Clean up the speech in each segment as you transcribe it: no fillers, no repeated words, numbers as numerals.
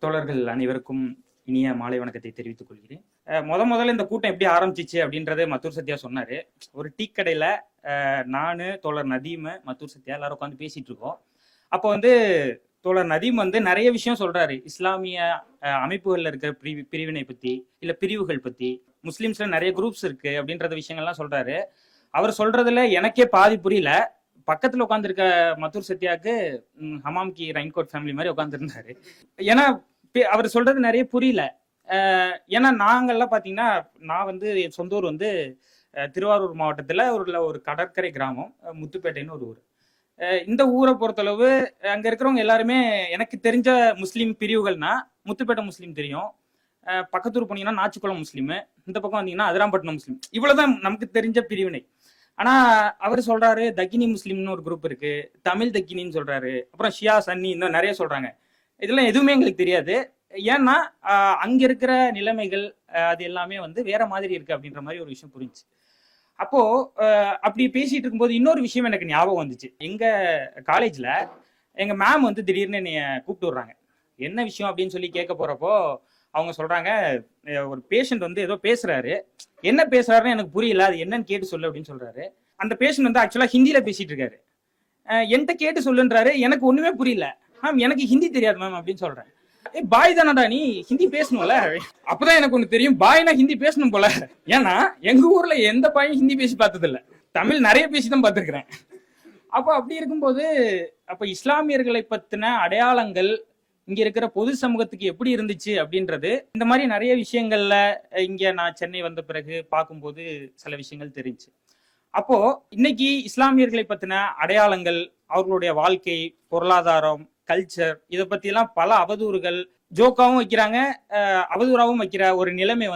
தோழர்கள் அனைவருக்கும் இனிய மாலை வணக்கத்தை தெரிவித்துக் கொள்கிறேன். முதல்ல இந்த கூட்டம் எப்படி ஆரம்பிச்சிச்சு அப்படின்றத மத்தூர் சத்யா சொன்னாரு. ஒரு டீ கடையில நானு, தோழர் நதீம், மத்தூர் சத்யா எல்லாரும் உட்காந்து பேசிட்டு இருக்கோம். அப்போ தோழர் நதீம் நிறைய விஷயம் சொல்றாரு. இஸ்லாமிய அமைப்புகள்ல இருக்கிற பிரிவினை பத்தி, இல்ல பிரிவுகள் பத்தி, முஸ்லிம்ஸ்ல நிறைய குரூப்ஸ் இருக்கு அப்படின்றத விஷயங்கள்லாம் சொல்றாரு. அவர் சொல்றதுல எனக்கே பாதி புரியல. பக்கத்துல உட்காந்துருக்க மத்தூர் சத்யாவுக்கு ஹமாம் கி ரெயின்கோட் ஃபேமிலி மாதிரி உட்காந்துருந்தாரு. ஏன்னா அவர் சொல்றது நிறைய புரியல. ஏன்னா நாங்கள்லாம் பாத்தீங்கன்னா, நான் என் சொந்த ஊர் திருவாரூர் மாவட்டத்துல ஒரு கடற்கரை கிராமம், முத்துப்பேட்டைன்னு ஒரு ஊர். இந்த ஊரை பொறுத்தளவு அங்க இருக்கிறவங்க எல்லாருமே எனக்கு தெரிஞ்ச முஸ்லீம் பிரிவுகள்னா முத்துப்பேட்டை முஸ்லீம் தெரியும், பக்கத்தூர் போனீங்கன்னா நாச்சிக்குளம் முஸ்லீம், இந்த பக்கம் வந்தீங்கன்னா அதிராம்பட்டினம் முஸ்லீம். இவ்வளவுதான் நமக்கு தெரிஞ்ச பிரிவினை. ஆனா அவர் சொல்றாரு தக்கினி முஸ்லீம்னு ஒரு குரூப் இருக்கு, தமிழ் தக்கினின்னு சொல்றாரு, அப்புறம் ஷியா சன்னி இன்னும் நிறைய சொல்றாங்க. இதெல்லாம் எதுவுமே எங்களுக்கு தெரியாது. ஏன்னா அங்க இருக்கிற நிலைமைகள் அது எல்லாமே வேற மாதிரி இருக்கு அப்படின்ற மாதிரி ஒரு விஷயம் புரிஞ்சு. அப்போ அப்படி பேசிட்டு இருக்கும்போது இன்னொரு விஷயம் எனக்கு ஞாபகம் வந்துச்சு. எங்க காலேஜ்ல எங்க மேம் திடீர்னு என்னைய கூப்பிட்டு விடுறாங்க. என்ன விஷயம் அப்படின்னு சொல்லி கேட்க போறப்போ அவங்க சொல்றாங்க, ஒரு பேஷண்ட் ஏதோ பேசுறாரு, என்ன பேசுறாருன்னு எனக்கு புரியல, அது என்னன்னு கேட்டு சொல்லு அப்படின்னு சொல்றாரு. அந்த பேஷண்ட் ஆக்சுவலா ஹிந்தியில பேசிட்டு இருக்காரு. என்கிட்ட கேட்டு சொல்லுன்றாரு. எனக்கு ஒண்ணுமே புரியல. மேம் எனக்கு ஹிந்தி தெரியாது மேம் அப்படின்னு சொல்றேன். பாய் தானடா நீ, ஹிந்தி பேசணும்ல. அப்பதான் எனக்கு ஒண்ணு தெரியும், பாய்னா ஹிந்தி பேசணும் போல. ஏன்னா எங்க ஊர்ல எந்த பாயும் ஹிந்தி பேசி பார்த்தது இல்ல, தமிழ் நிறைய பேசி தான் பார்த்திருக்கிறேன். அப்போ அப்படி இருக்கும்போது அப்ப இஸ்லாமியர்களை பத்தின அடையாளங்கள் இங்க இருக்கிற பொது சமூகத்துக்கு எப்படி இருந்துச்சு அப்படின்றது இந்த மாதிரி நிறைய விஷயங்கள்ல இங்க நான் சென்னை வந்த பிறகு பார்க்கும்போது சில விஷயங்கள் தெரிஞ்சு. அப்போ இன்னைக்கு இஸ்லாமியர்களை பத்தின அடையாளங்கள், அவர்களுடைய வாழ்க்கை, பொருளாதாரம், கல்ச்சர், இதை பத்தி எல்லாம் பல அவதூறுகள் ஜோக்காவும் வைக்கிறாங்க, அவதூறாவும் வைக்கிற ஒரு நிலைமை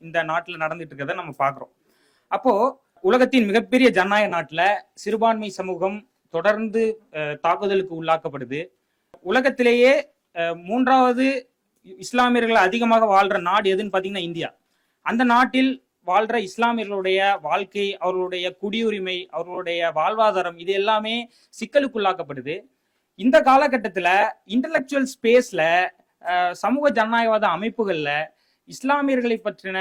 இந்த நாட்டுல நடந்துட்டு இருக்கிறத நம்ம பாக்குறோம். அப்போ உலகத்தின் மிகப்பெரிய ஜனநாயக நாட்டுல சிறுபான்மை சமூகம் தொடர்ந்து தாக்குதலுக்கு உள்ளாக்கப்படுது. உலகத்திலேயே 3வது இஸ்லாமியர்கள் அதிகமாக வாழ்ற நாடு எதுன்னு பாத்தீங்கன்னா இந்தியா. அந்த நாட்டில் வாழ்ற இஸ்லாமியர்களுடைய வாழ்க்கை, அவர்களுடைய குடியுரிமை, அவர்களுடைய வாழ்வாதாரம், இது எல்லாமே சிக்கலுக்குள்ளாக்கப்படுது. இந்த காலகட்டத்துல இன்டலெக்சுவல் ஸ்பேஸ்ல, சமூக ஜனநாயகவாத அமைப்புகள்ல இஸ்லாமியர்களை பற்றின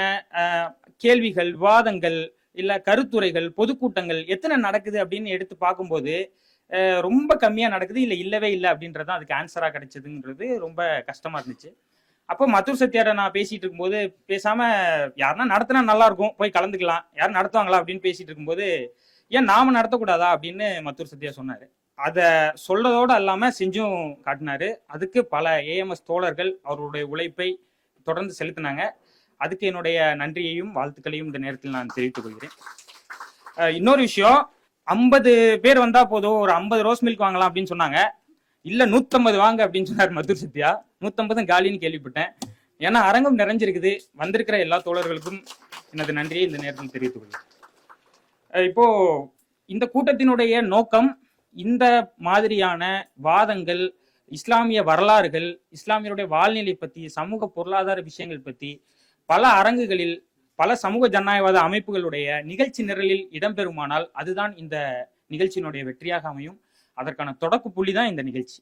கேள்விகள், விவாதங்கள், இல்ல கருத்துரைகள், பொதுக்கூட்டங்கள் எத்தனை நடக்குது அப்படின்னு எடுத்து பார்க்கும்போது ரொம்ப கம்மியா நடக்குது, இல்லவே இல்லை அப்படின்றது அதுக்கு ஆன்சரா கிடைச்சதுன்றது ரொம்ப கஷ்டமா இருந்துச்சு. அப்போ மத்தூர் சத்யார நான் பேசிட்டு இருக்கும்போது, பேசாம யாருன்னா நடத்தினா நல்லா இருக்கும், போய் கலந்துக்கலாம், யாரும் நடத்துவாங்களா அப்படின்னு பேசிட்டு இருக்கும்போது, ஏன் நாம நடத்தக்கூடாதா அப்படின்னு மத்தூர் சத்யா சொன்னாரு. அத சொல்றதோடு அல்லாம செஞ்சும் காட்டினாரு. அதுக்கு பல ஏஎம்எஸ் தோழர்கள் அவருடைய உழைப்பை தொடர்ந்து செலுத்தினாங்க. அதுக்கு என்னுடைய நன்றியையும் வாழ்த்துக்களையும் இந்த நேரத்தில் நான் தெரிவித்துக் கொள்கிறேன். இன்னொரு விஷயம், 50 பேர் வந்தா போதும், ஒரு 50 ரோஸ் மில்க் வாங்கலாம் அப்படின்னு சொன்னாங்க. இல்ல 150 வாங்க அப்படின்னு சொன்னார் மத்தூர் சத்யா. 150 காலின்னு கேள்விப்பட்டேன். ஏன்னா அரங்கம் நிறைஞ்சிருக்குது. வந்திருக்கிற எல்லா தோழர்களுக்கும் எனது நன்றியை இந்த நேரத்தில் தெரிவித்துக் கொள்கிறேன். இப்போ இந்த கூட்டத்தினுடைய நோக்கம் இந்த மாதிரியான வாதங்கள், இஸ்லாமிய வரலாறுகள், இஸ்லாமியருடைய வாழ்நிலை பத்தி, சமூக பொருளாதார விஷயங்கள் பத்தி பல அரங்குகளில் பல சமூக ஜனநாயகவாத அமைப்புகளுடைய நிகழ்ச்சி நிரலில் இடம்பெறுமானால் அதுதான் இந்த நிகழ்ச்சியினுடைய வெற்றியாக அமையும். அதற்கான தொடக்க புள்ளி தான் இந்த நிகழ்ச்சி.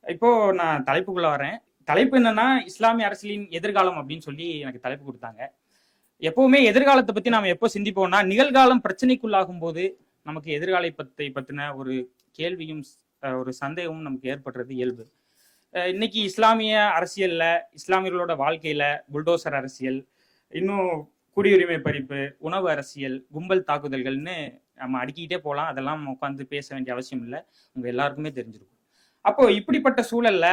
இப்போ நான் தலைப்புக்குள்ள வரேன். தலைப்பு என்னன்னா, இஸ்லாமிய அரசியலின் எதிர்காலம் அப்படின்னு சொல்லி எனக்கு தலைப்பு கொடுத்தாங்க. எப்பவுமே எதிர்காலத்தை பத்தி நாம எப்போ சிந்திப்போம்னா, நிகழ்காலம் பிரச்சனைக்குள்ளாகும் போது நமக்கு எதிர்காலத்தை பத்தின ஒரு கேள்வியும் ஒரு சந்தேகமும் நமக்கு ஏற்படுறது இயல்பு. இன்னைக்கு இஸ்லாமிய அரசியல்ல, இஸ்லாமியர்களோட வாழ்க்கையில புல்டோசர் அரசியல், இன்னும் குடியுரிமை பறிப்பு, உணவு அரசியல், கும்பல் தாக்குதல்கள்னு நம்ம அடுக்கிக்கிட்டே போகலாம். அதெல்லாம் உட்காந்து பேச வேண்டிய அவசியம் இல்லை, உங்க எல்லாருக்குமே தெரிஞ்சிருக்கும். அப்போ இப்படிப்பட்ட சூழல்ல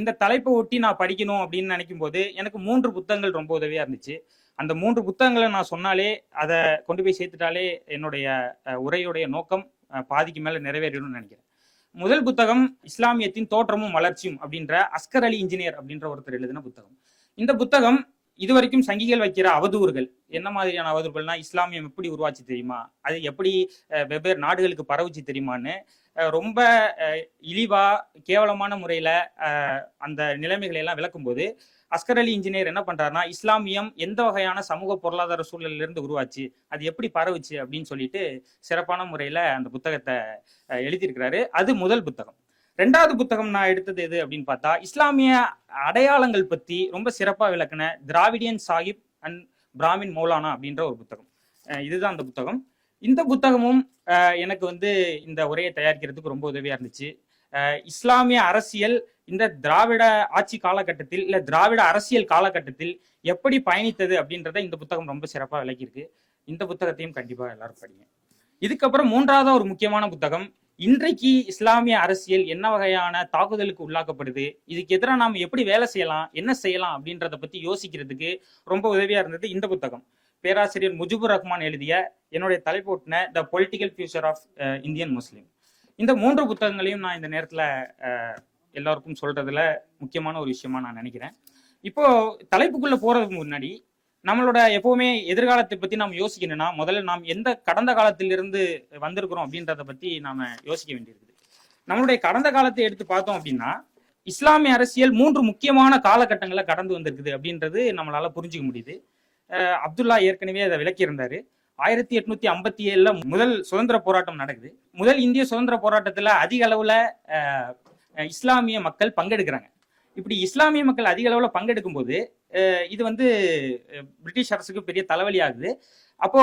இந்த தலைப்பை ஒட்டி நான் படிக்கணும் அப்படின்னு நினைக்கும் போது எனக்கு 3 புத்தகங்கள் ரொம்ப உதவியா இருந்துச்சு. அந்த 3 புத்தகங்களை நான் சொன்னாலே, அதை கொண்டு போய் சேர்த்துட்டாலே என்னுடைய உரையுடைய நோக்கம் பாதிக்கு மேல நிறைவேறிடும்னு நினைக்கிறேன். முதல் புத்தகம் இஸ்லாமியத்தின் தோற்றமும் வளர்ச்சியும் அப்படின்ற அஸ்கர் அலி இன்ஜினியர் அப்படின்ற ஒருத்தர் எழுதின புத்தகம். இந்த புத்தகம் இதுவரைக்கும் சங்கிகள் வைக்கிற அவதூறுகள், என்ன மாதிரியான அவதூறுகள்னா, இஸ்லாமியம் எப்படி உருவாச்சு தெரியுமா, அது எப்படி வெவ்வேறு நாடுகளுக்கு பரவுச்சு தெரியுமான்னு ரொம்ப இழிவா கேவலமான முறையில அந்த நிலைமைகளை எல்லாம் விளக்கும் போது அஸ்கர் அலி இன்ஜினியர் என்ன பண்றாருன்னா, இஸ்லாமியம் எந்த வகையான சமூக பொருளாதார சூழலில் இருந்து உருவாச்சு, அது எப்படி பரவுச்சு அப்படின்னு சொல்லிட்டு சிறப்பான முறையில அந்த புத்தகத்தை எழுதியிருக்கிறாரு. அது முதல் புத்தகம். ரெண்டாவது புத்தகம் நான் எடுத்தது எது அப்படின்னு பார்த்தா, இஸ்லாமிய அடையாளங்கள் பத்தி ரொம்ப சிறப்பா விளக்குன திராவிடியன் சாஹிப் அண்ட் பிராமின் மௌலானா அப்படின்ற ஒரு புத்தகம். இதுதான் அந்த புத்தகம். இந்த புத்தகமும் எனக்கு வந்து இந்த உரையை தயாரிக்கிறதுக்கு ரொம்ப உதவியா இருந்துச்சு. இஸ்லாமிய அரசியல் இந்த திராவிட ஆட்சி காலகட்டத்தில் இல்ல திராவிட அரசியல் காலகட்டத்தில் எப்படி பயணித்தது அப்படின்றத இந்த புத்தகம் ரொம்ப சிறப்பா விளக்கியிருக்கு. இந்த புத்தகத்தையும் கண்டிப்பா எல்லாரும் படிங்க. இதுக்கப்புறம் மூன்றாவது ஒரு முக்கியமான புத்தகம், இன்றைக்கு இஸ்லாமிய அரசியல் என்ன வகையான தாக்குதலுக்கு உள்ளாக்கப்படுது, இதுக்கு எதிராக நாம எப்படி வேலை செய்யலாம், என்ன செய்யலாம் அப்படின்றத பத்தி யோசிக்கிறதுக்கு ரொம்ப உதவியா இருந்தது இந்த புத்தகம். பேராசிரியர் முஜிபுர் ரஹ்மான் எழுதிய என்னுடைய தலைப்போட்டின the political future of Indian Muslim. இந்த 3 புத்தகங்களையும் நான் இந்த நேரத்துல எல்லாருக்கும் சொல்றதுல முக்கியமான ஒரு விஷயமா நான் நினைக்கிறேன். இப்போ தலைப்புக்குள்ள போறதுக்கு முன்னாடி நம்மளோட எப்பவுமே எதிர்காலத்தை பத்தி நாம் யோசிக்கணும்னா முதல்ல நாம் எந்த கடந்த காலத்திலிருந்து வந்திருக்கிறோம் அப்படின்றத பத்தி நாம யோசிக்க வேண்டியிருக்குது. நம்மளுடைய கடந்த காலத்தை எடுத்து பார்த்தோம் அப்படின்னா, இஸ்லாமிய அரசியல் 3 முக்கியமான காலகட்டங்களை கடந்து வந்திருக்குது அப்படின்றது நம்மளால புரிஞ்சுக்க முடியுது. அப்துல்லா ஏற்கனவே அதை விளக்கியிருந்தாரு. 1857 முதல் சுதந்திர போராட்டம் நடக்குது. முதல் இந்திய சுதந்திர போராட்டத்துல அதிக அளவுல இஸ்லாமிய மக்கள் பங்கெடுக்கிறாங்க. இப்படி இஸ்லாமிய மக்கள் அதிக அளவுல பங்கெடுக்கும் போது இது வந்து பிரிட்டிஷ் அரசுக்கு பெரிய தலைவலி ஆகுது. அப்போ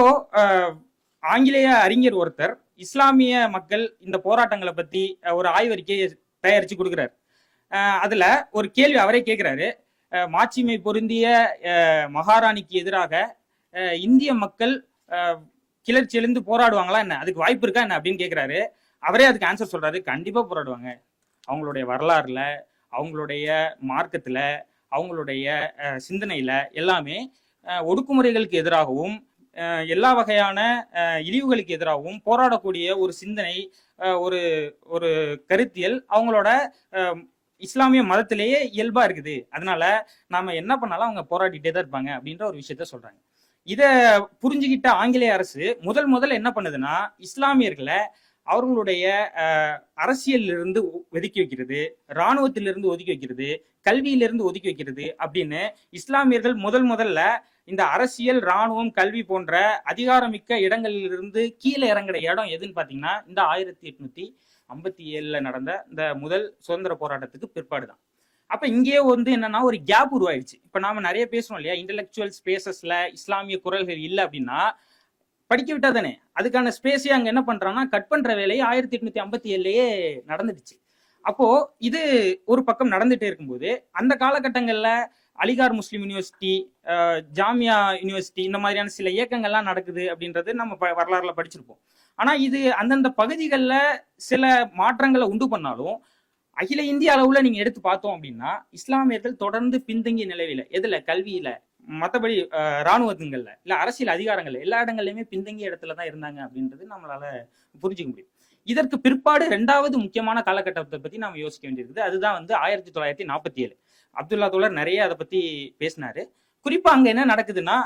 ஆங்கிலேய அறிஞர் ஒருத்தர் இஸ்லாமிய மக்கள் இந்த போராட்டங்களை பத்தி ஒரு ஆய்வறிக்கையை தயாரிச்சு கொடுக்குறாரு. அதுல ஒரு கேள்வி அவரே கேட்கிறாரு, மாட்சிமை பொருந்திய மகாராணிக்கு எதிராக இந்திய மக்கள் கிளர்ச்சி எழுந்து போராடுவாங்களா என்ன, அதுக்கு வாய்ப்பு இருக்கா என்ன அப்படின்னு கேட்கிறாரு. அவரே அதுக்கு ஆன்சர் சொல்றாரு, கண்டிப்பா போராடுவாங்க. அவங்களுடைய வரலாறுல, அவங்களுடைய மார்க்கத்துல, அவங்களுடைய சிந்தனையில எல்லாமே ஒடுக்குமுறைகளுக்கு எதிராகவும் எல்லா வகையான இழிவுகளுக்கு எதிராகவும் போராடக்கூடிய ஒரு சிந்தனை, ஒரு ஒரு கருத்தியல் அவங்களோட இஸ்லாமிய மதத்திலேயே இயல்பா இருக்குது. அதனால நாம என்ன பண்ணாலும் அவங்க போராடிட்டே தான் இருப்பாங்க அப்படின்ற ஒரு விஷயத்த சொல்றாங்க. இத புரிஞ்சுக்கிட்ட ஆங்கிலேய அரசு முதல்ல என்ன பண்ணுதுன்னா, இஸ்லாமியர்களை அவர்களுடைய அரசியலிருந்து ஒதுக்கி வைக்கிறது, இராணுவத்திலிருந்து ஒதுக்கி வைக்கிறது, கல்வியிலிருந்து ஒதுக்கி வைக்கிறது அப்படின்னு இஸ்லாமியர்கள் முதல்ல இந்த அரசியல், இராணுவம், கல்வி போன்ற அதிகாரமிக்க இடங்களிலிருந்து கீழே இறங்குற இடம் எதுன்னு பாத்தீங்கன்னா இந்த 1857 நடந்த இந்த முதல் சுதந்திர போராட்டத்துக்கு பிற்பாடுதான். அப்ப இங்கே வந்து என்னன்னா ஒரு கேப் உருவாயிடுச்சு. இப்ப நாம நிறைய பேசுறோம் இல்லையா, இன்டெலெக்சுவல் ஸ்பேசஸ்ல இஸ்லாமிய குரல்கள் இல்லை அப்படின்னா படிக்க விட்டா தானே, அதுக்கான ஸ்பேஸே அங்க என்ன பண்றாங்கன்னா கட் பண்ற வேலையை 1857 நடந்துடுச்சு. அப்போ இது ஒரு பக்கம் நடந்துட்டே இருக்கும்போது அந்த காலகட்டங்கள்ல அலிகார் முஸ்லீம் யூனிவர்சிட்டி, ஜாமியா யூனிவர்சிட்டி, இந்த மாதிரியான சில இயக்கங்கள்லாம் நடக்குது அப்படின்றது நம்ம வரலாறுல படிச்சிருப்போம். ஆனா இது அந்தந்த பகுதிகளில் சில மாற்றங்களை உண்டு பண்ணாலும் அகில இந்திய அளவுல நீங்க எடுத்து பார்த்தோம் அப்படின்னா இஸ்லாமியர்கள் தொடர்ந்து பின்தங்கிய நிலையில, எதுல, கல்வியில, மற்றபடி இராணுவத்துங்கள்ல இல்ல அரசியல் அதிகாரங்கள்ல எல்லா இடங்கள்லயுமே பின்தங்கிய இடத்துலதான் இருந்தாங்க அப்படின்றது நம்மளால புரிஞ்சுக்க முடியும். இதற்கு பிற்பாடு 2வது முக்கியமான காலகட்டத்தை பத்தி நாம யோசிக்க வேண்டியிருக்குது. அதுதான் வந்து 1947. அப்துல்லா தோழர் நிறைய அதை பத்தி பேசினாரு. குறிப்பா அங்க என்ன நடக்குதுன்னா,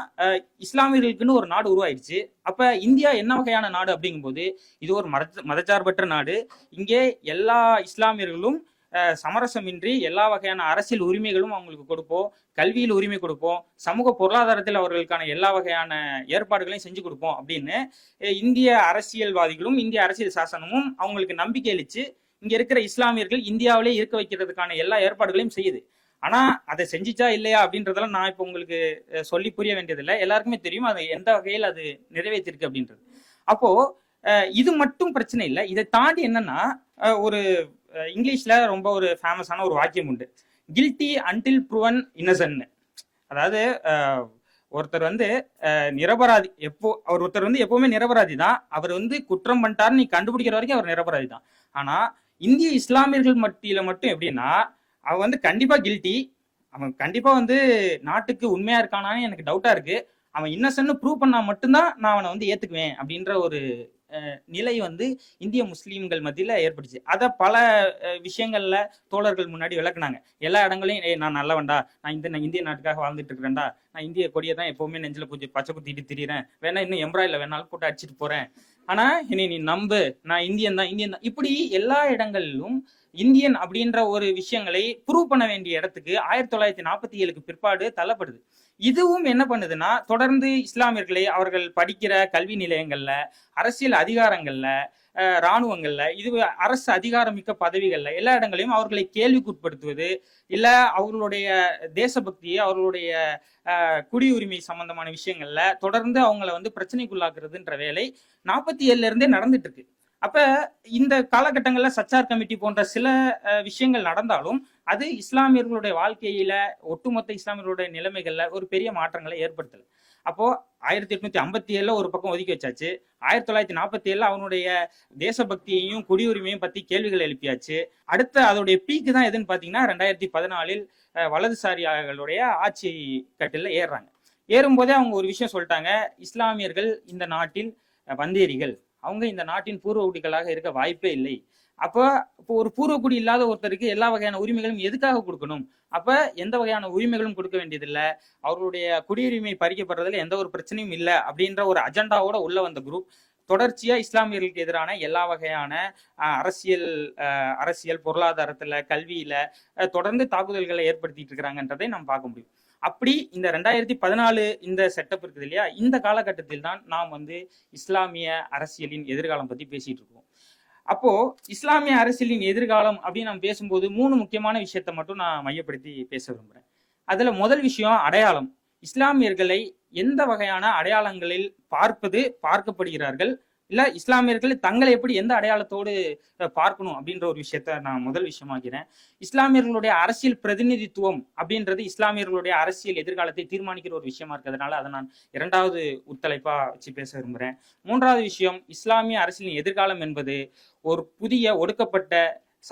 இஸ்லாமியர்களுக்குன்னு ஒரு நாடு உருவாயிடுச்சு. அப்ப இந்தியா என்ன வகையான நாடு அப்படிங்கும்போது இது ஒரு மதச்சார்பற்ற நாடு. இங்கே எல்லா இஸ்லாமியர்களும் சமரசமின்றி எல்லா வகையான அரசியல் உரிமைகளும் அவங்களுக்கு கொடுப்போம், கல்வியில் உரிமை கொடுப்போம், சமூக பொருளாதாரத்தில் அவர்களுக்கான எல்லா வகையான ஏற்பாடுகளையும் செஞ்சு கொடுப்போம் அப்படின்னு இந்திய அரசியல்வாதிகளும் இந்திய அரசியல் சாசனமும் அவங்களுக்கு நம்பிக்கை அளிச்சு இங்க இருக்கிற இஸ்லாமியர்கள் இந்தியாவிலே இருக்க வைக்கிறதுக்கான எல்லா ஏற்பாடுகளையும் செய்யுது. ஆனா அதை செஞ்சிச்சா இல்லையா அப்படின்றதெல்லாம் நான் இப்ப உங்களுக்கு சொல்லி புரிய வேண்டியதில்லை, எல்லாருக்குமே தெரியும் அது எந்த வகையில் அது நிறைவேற்றிருக்கு அப்படின்றது. அப்போ இது மட்டும் பிரச்சனை இல்லை, இதை தாண்டி என்னன்னா ஒரு இங்கிலீஷ்ல ரொம்ப ஒரு ஃபேமஸான ஒரு வாக்கியம் உண்டு, கில்ட்டி அன்டில் ப்ரூவன் இன்னசென்ட். அதாவது ஒருத்தர் வந்து நிரபராதி, ஒருத்தர் வந்து எப்பவுமே நிரபராதி தான், அவர் வந்து குற்றம் பண்ணிட்டாருன்னு நீ கண்டுபிடிக்கிற வரைக்கும் அவர் நிரபராதி தான். ஆனா இந்திய இஸ்லாமியர்கள் மத்தியில மட்டும் எப்படின்னா, அவன் வந்து கண்டிப்பா கில்ட்டி, அவன் கண்டிப்பா வந்து நாட்டுக்கு உண்மையா இருக்கானான்னு எனக்கு டவுட்டா இருக்கு, அவன் இன்னசென்ட் ப்ரூவ் பண்ணா மட்டும்தான் நான் அவனை வந்து ஏத்துக்குவேன் அப்படின்ற ஒரு நிலை வந்து இந்திய முஸ்லீம்கள் மத்தியில ஏற்பட்டுச்சு. அதை பல விஷயங்கள்ல தோழர்கள் முன்னாடி விளக்குனாங்க. எல்லா இடங்களையும் நான் நல்லவன்டா, நான் இந்திய நாட்டுக்காக வாழ்ந்துட்டு இருக்கிறேன்டா, நான் இந்திய கொடியை தான் எப்பவுமே நெஞ்சில கொஞ்சம் பச்சை குத்திட்டு திரியிறேன், வேணா இன்னும் எம்ப்ராய்டில் வேணாலும் போட்டு அடிச்சுட்டு போறேன், ஆனா என்னை நீ நம்பு, நான் இந்தியன் தான். இப்படி எல்லா இடங்களிலும் இந்தியன் அப்படின்ற ஒரு விஷயங்களை ப்ரூவ் பண்ண வேண்டிய இடத்துக்கு 1947 பிற்பாடு தள்ளப்படுது. இதுவும் என்ன பண்ணுதுன்னா, தொடர்ந்து இஸ்லாமியர்களை அவர்கள் படிக்கிற கல்வி நிலையங்கள்ல, அரசியல் அதிகாரங்கள்ல, இராணுவங்கள்ல, இது அரசு அதிகாரமிக்க பதவிகள்ல எல்லா இடங்களையும் அவர்களை கேள்விக்குட்படுத்துவது, இல்ல அவர்களுடைய தேசபக்தியை, அவர்களுடைய குடியுரிமை சம்பந்தமான விஷயங்கள்ல தொடர்ந்து அவங்கள வந்து பிரச்சனைக்குள்ளாக்குறதுன்ற வேலை 47ல இருந்தே நடந்துட்டு இருக்கு. அப்ப இந்த காலகட்டங்கள்ல சச்சார் கமிட்டி போன்ற சில விஷயங்கள் நடந்தாலும் அது இஸ்லாமியர்களுடைய வாழ்க்கையில, ஒட்டுமொத்த இஸ்லாமியர்களுடைய நிலைமைகள்ல ஒரு பெரிய மாற்றங்களை ஏற்படுத்தல. அப்போ 1857 ஒரு பக்கம் ஒதுக்கி வச்சாச்சு. 1947 அவனுடைய தேசபக்தியையும் குடியுரிமையும் பத்தி கேள்விகள் எழுப்பியாச்சு. அடுத்த அதோடைய பீக்கு தான் எதுன்னு பாத்தீங்கன்னா 2014 வலதுசாரிகளுடைய ஆட்சி கட்டில ஏறுறாங்க. ஏறும்போதே அவங்க ஒரு விஷயம் சொல்லிட்டாங்க, இஸ்லாமியர்கள் இந்த நாட்டின் வந்தேரிகள், அவங்க இந்த நாட்டின் பூர்வகுடிகளாக இருக்க வாய்ப்பே இல்லை. அப்போ ஒரு பூர்வக்குடி இல்லாத ஒருத்தருக்கு எல்லா வகையான உரிமைகளும் எதுக்காக கொடுக்கணும்? அப்ப எந்த வகையான உரிமைகளும் கொடுக்க வேண்டியதில்லை, அவர்களுடைய குடியுரிமை பறிக்கப்படுறதுல எந்த ஒரு பிரச்சனையும் இல்லை அப்படின்ற ஒரு அஜெண்டாவோட உள்ள வந்த குரூப் தொடர்ச்சியா இஸ்லாமியர்களுக்கு எதிரான எல்லா வகையான அரசியல் பொருளாதாரத்துல, கல்வியில தொடர்ந்து தாக்குதல்களை ஏற்படுத்திட்டு இருக்கிறாங்கன்றதை நம்ம பார்க்க முடியும். அப்படி இந்த 2014 இந்த செட்டப் இருக்குது இல்லையா, இந்த காலகட்டத்தில் தான் நாம் வந்து இஸ்லாமிய அரசியலின் எதிர்காலம் பத்தி பேசிட்டு இருக்கோம். அப்போ இஸ்லாமிய அரசியலின் எதிர்காலம் அப்படின்னு நம்ம பேசும்போது 3 முக்கியமான விஷயத்த மட்டும் நான் மையப்படுத்தி பேச விரும்புறேன். அதுல முதல் விஷயம் அடையாளம். இஸ்லாமியர்களை எந்த வகையான அடையாளங்களில் பார்க்கப்படுகிறார்கள், இல்ல இஸ்லாமியர்கள் தங்களை எப்படி எந்த அடையாளத்தோடு பார்க்கணும் அப்படின்ற ஒரு விஷயத்த நான் முதல் விஷயமாக்கிறேன். இஸ்லாமியர்களுடைய அரசியல் பிரதிநிதித்துவம் அப்படின்றது இஸ்லாமியர்களுடைய அரசியல் எதிர்காலத்தை தீர்மானிக்கிற ஒரு விஷயமா இருக்கிறதுனால அதை நான் 2வது உத்தலைப்பா வச்சு பேச விரும்புறேன். 3வது விஷயம், இஸ்லாமிய அரசியலின் எதிர்காலம் என்பது ஒரு புதிய ஒடுக்கப்பட்ட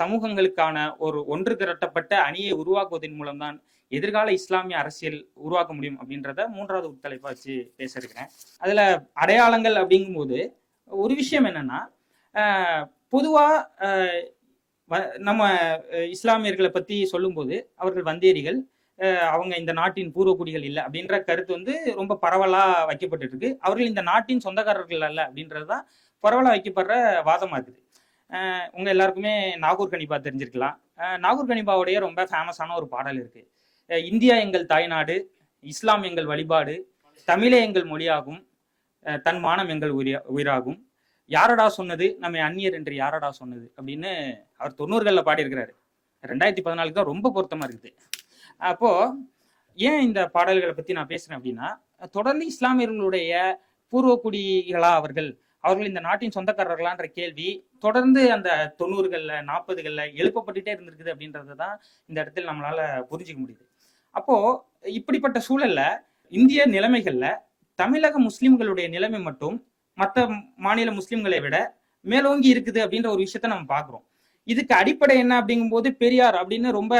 சமூகங்களுக்கான ஒரு ஒன்று திரட்டப்பட்ட அணியை உருவாக்குவதன் மூலம்தான் எதிர்கால இஸ்லாமிய அரசியல் உருவாக்க முடியும் அப்படின்றத 3வது உத்தலைப்பா வச்சு பேச இருக்கிறேன். அதுல அடையாளங்கள் அப்படிங்கும்போது ஒரு விஷயம் என்னன்னா, பொதுவா நம்ம இஸ்லாமியர்களை பத்தி சொல்லும்போது அவர்கள் வந்தேரிகள், அவங்க இந்த நாட்டின் பூர்வக்குடிகள் இல்லை அப்படின்ற கருத்து வந்து ரொம்ப பரவலா வைக்கப்பட்டு இருக்கு. அவர்கள் இந்த நாட்டின் சொந்தக்காரர்கள் அல்ல அப்படின்றதுதான் பரவலா வைக்கப்படுற வாதமா இருக்குது. உங்க எல்லாருக்குமே நாகூர் கனிபா தெரிஞ்சிருக்கலாம். நாகூர் கனிபாவுடைய ரொம்ப ஃபேமஸான ஒரு பாடல் இருக்கு. இந்தியா எங்கள் தாய்நாடு, இஸ்லாம் எங்கள் வழிபாடு, தமிழே எங்கள் மொழியாகும், தன் மானம் எங்கள் உயிராகும், யாரடா சொன்னது நம்மை அந்நியர் என்று யாரடா சொன்னது அப்படின்னு அவர் 90களில் பாடியிருக்கிறாரு. 2014 தான் ரொம்ப பொருத்தமா இருக்குது. அப்போ ஏன் இந்த பாடல்களை பத்தி நான் பேசுறேன் அப்படின்னா, தொடர்ந்து இஸ்லாமியர்களுடைய பூர்வக்குடிகளா அவர்கள் இந்த நாட்டின் சொந்தக்காரர்களான்ற கேள்வி தொடர்ந்து அந்த 90களில் 40களில் எழுப்பப்பட்டுட்டே இருந்திருக்குது அப்படின்றதான் இந்த இடத்துல நம்மளால புரிஞ்சுக்க முடியுது. அப்போ இப்படிப்பட்ட சூழல்ல இந்திய நிலைமைகள்ல தமிழக முஸ்லிம்களுடைய நிலைமை மட்டும் மற்ற மாநில முஸ்லிம்களை விட மேலோங்கி இருக்குது அப்படின்ற ஒரு விஷயத்த நம்ம பார்க்குறோம். இதுக்கு அடிப்படை என்ன அப்படிங்கும்போது பெரியார் அப்படின்னு ரொம்ப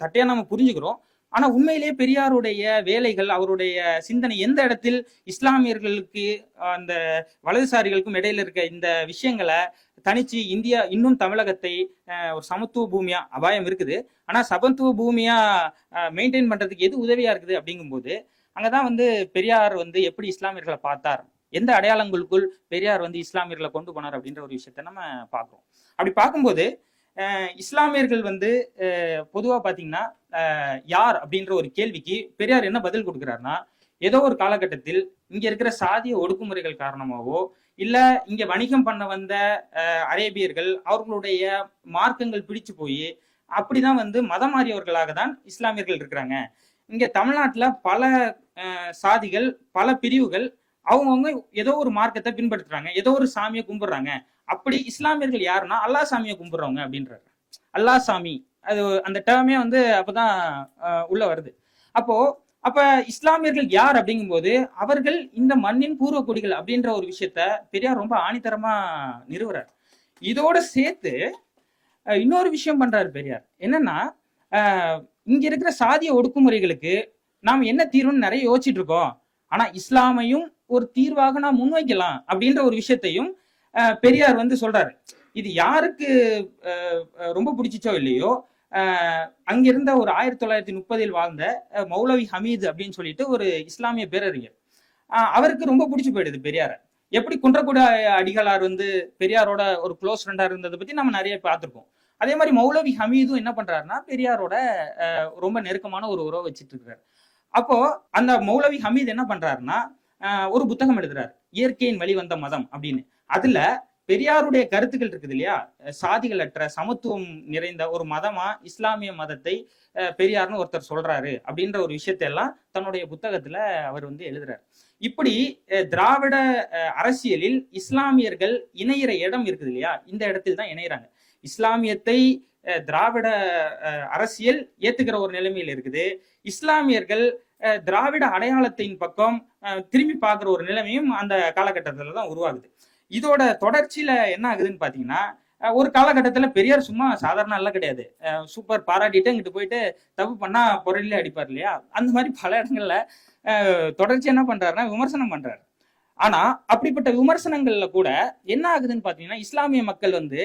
தட்டையா நம்ம புரிஞ்சுக்கிறோம். ஆனா உண்மையிலேயே பெரியாருடைய வேலைகள், அவருடைய சிந்தனை எந்த இடத்தில் இஸ்லாமியர்களுக்கு அந்த வலதுசாரிகளுக்கும் இடையில இருக்க இந்த விஷயங்களை தனிச்சு இந்தியா இன்னும் தமிழகத்தை ஒரு சமத்துவ பூமியா, அபாயம் இருக்குது ஆனா சமத்துவ பூமியா மெயின்டைன் பண்றதுக்கு எது உதவியா இருக்குது அப்படிங்கும்போது அங்கதான் வந்து பெரியார் வந்து எப்படி இஸ்லாமியர்களை பார்த்தார், எந்த அடையாளங்களுக்குள் பெரியார் வந்து இஸ்லாமியர்களை கொண்டு போனார் அப்படின்ற ஒரு விஷயத்த நம்ம பார்க்கிறோம். அப்படி பார்க்கும்போது இஸ்லாமியர்கள் வந்து பொதுவா பாத்தீங்கன்னா யார் அப்படின்ற ஒரு கேள்விக்கு பெரியார் என்ன பதில் கொடுக்கிறாருன்னா, ஏதோ ஒரு காலகட்டத்தில் இங்க இருக்கிற சாதிய ஒடுக்குமுறைகள் காரணமாவோ இல்ல இங்க வணிகம் பண்ண வந்த அரேபியர்கள் அவர்களுடைய மார்க்கங்கள் பிடிச்சு போய் அப்படிதான் வந்து மதம் மாறியவர்களாக தான் இஸ்லாமியர்கள் இருக்கிறாங்க. இங்க தமிழ்நாட்டுல பல சாதிகள், பல பிரிவுகள் அவங்கவுங்க ஏதோ ஒரு மார்க்கத்தை பின்பற்றுறாங்க, ஏதோ ஒரு சாமியை கும்பிடுறாங்க. அப்படி இஸ்லாமியர்கள் யாருன்னா அல்லா சாமியை கும்பிடுறவங்க அப்படின்றாரு. அல்லா சாமி, அது அந்த டேர்மே வந்து அப்பதான் உள்ள வருது. அப்ப இஸ்லாமியர்கள் யார் அப்படிங்கும்போது அவர்கள் இந்த மண்ணின் பூர்வக்குடிகள் அப்படின்ற ஒரு விஷயத்த பெரியார் ரொம்ப ஆணித்தரமா நிறுவுறார். இதோட சேர்த்து இன்னொரு விஷயம் பண்றாரு பெரியார். என்னன்னா, இங்க இருக்கிற சாதிய ஒடுக்குமுறைகளுக்கு நாம் என்ன தீர்வுன்னு நிறைய யோசிச்சுட்டு இருக்கோம், ஆனா இஸ்லாமையும் ஒரு தீர்வாக நாம் முன்வைக்கலாம் அப்படின்ற ஒரு விஷயத்தையும் பெரியார் வந்து சொல்றாரு. இது யாருக்கு ரொம்ப பிடிச்சிச்சோ இல்லையோ, அங்கிருந்த ஒரு 1930 வாழ்ந்த மௌலவி ஹமீது அப்படின்னு சொல்லிட்டு ஒரு இஸ்லாமிய பேரறிஞர், அவருக்கு ரொம்ப பிடிச்சி போயிடுது பெரியார. எப்படி குன்றக்குடி அடிகளார் வந்து பெரியாரோட ஒரு க்ளோஸ் ஃப்ரெண்டா இருந்ததை பத்தி நம்ம நிறைய பார்த்திருக்கோம். அதே மாதிரி மௌலவி ஹமீதும் என்ன பண்றாருன்னா பெரியாரோட ரொம்ப நெருக்கமான ஒரு உறவை வச்சுட்டு இருக்கிறாரு. அப்போ அந்த மௌலவி ஹமீது என்ன பண்றாருன்னா ஒரு புத்தகம் எழுதுறாரு, இயற்கையின் வழி வந்த மதம் அப்படின்னு. அதுல பெரியாருடைய கருத்துக்கள் இருக்குது இல்லையா, சாதிகள் அற்ற சமத்துவம் நிறைந்த ஒரு மதமா இஸ்லாமிய மதத்தை பெரியார்னு ஒருத்தர் சொல்றாரு அப்படின்ற ஒரு விஷயத்தை எல்லாம் தன்னுடைய புத்தகத்துல அவர் வந்து எழுதுறாரு. இப்படி திராவிட அரசியலில் இஸ்லாமியர்கள் இணையிற இடம் இருக்குது இல்லையா, இந்த இடத்தில் தான் இணைகிறாங்க. இஸ்லாமியத்தை திராவிட அரசியல் ஏத்துக்கிற ஒரு நிலைமையில் இருக்குது. இஸ்லாமியர்கள் திராவிட அடையாளத்தின் பக்கம் திரும்பி பார்க்குற ஒரு நிலைமையும் அந்த காலகட்டத்துல தான் உருவாகுது. இதோட தொடர்ச்சியில என்ன ஆகுதுன்னு பாத்தீங்கன்னா, ஒரு காலகட்டத்துல பெரியார் சும்மா சாதாரண எல்லாம் கிடையாது, சூப்பர் பாராட்டிட்டு இங்கிட்டு போயிட்டு தப்பு பண்ணா பொருளிலே அடிப்பார் இல்லையா, அந்த மாதிரி பல இடங்கள்ல தொடர்ச்சி என்ன பண்றாருன்னா விமர்சனம் பண்றாரு. ஆனா அப்படிப்பட்ட விமர்சனங்கள்ல கூட என்ன ஆகுதுன்னு பாத்தீங்கன்னா, இஸ்லாமிய மக்கள் வந்து